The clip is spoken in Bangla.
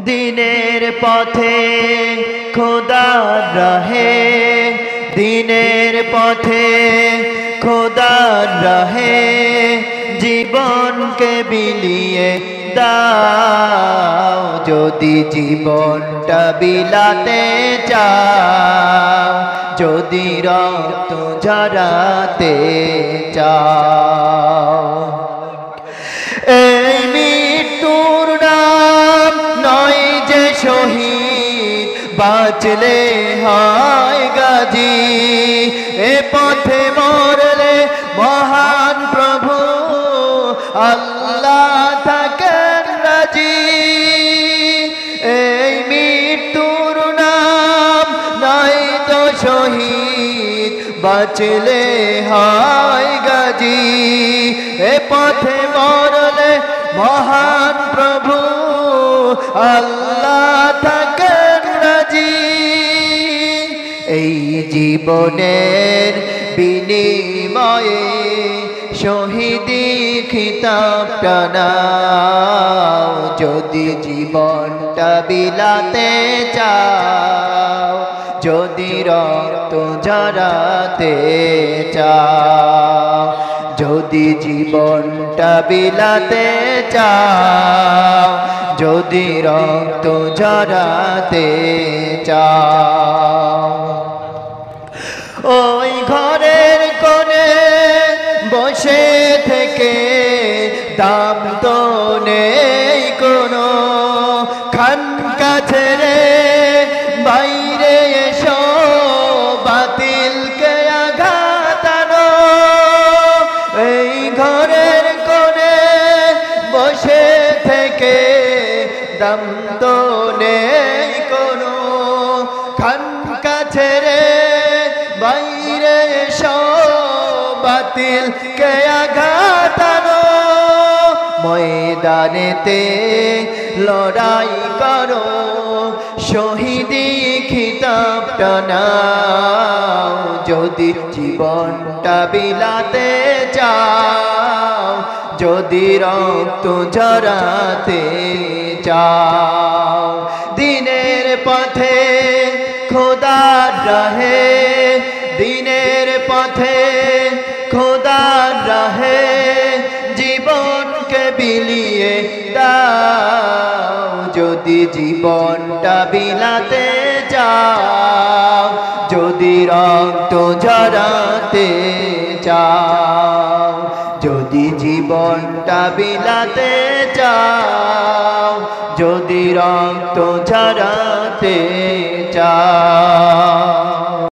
দিনের পথে খোদার রাহে, দিনের পথে খোদার রাহে জীবনকে বিলিয়ে দাও। যদি জীবনটা বিলাতে চাও, যদি রক্ত ঝরাতে চাও, এই মৃত্যুর নাম নয় যে শহীদ, বাঁচলে হয় গাজী। এ পথে মরলে মহান প্রভু আল্লাহ থাকেন রাজি। এই মৃত্যুর নাম নয় তো শহীদ, বাঁচলে হয় গাজী। এ পথে মরলে মহান প্রভু আল্লাহ থাকেন রাজি। এই জীবনের বিনিময়ে শহীদি খিতাবটা নাও। যদি জীবনটা বিলাতে চাও, যদি রক্ত ঝরাতে চাও, যদি জীবনটা বিলাতে চাও, যদি রক্ত ঝরাতে চাও। ওই ঘরের কোণে বসে থেকে দাম তো নেই কোনো, খানকা ছেড়ে বাইরে এসো বাতিলকে আঘাতানো। এই ঘরের কোণে বসে থেকে দাম তো নেই কোনো, খানকা ছেড়ে বাইরে এসো বাতিলকে আঘাতানো। ময়দানেতে লড়াই করো, শহীদি খিতাবটা নাও। যদি জীবনটা বিলাতে চাও, যদি রক্ত ঝরাতে চাও, দিনের পথে খোদার রাহে, দিনের পথে খোদার রাহে জীবনকে বিলিয়ে দাও। যদি জীবনটা বিলাতে চাও, যদি রক্ত ঝরাতে চাও, যদি জীবনটা বিলাতে চাও, যদি রক্ত ঝরাতে চাও।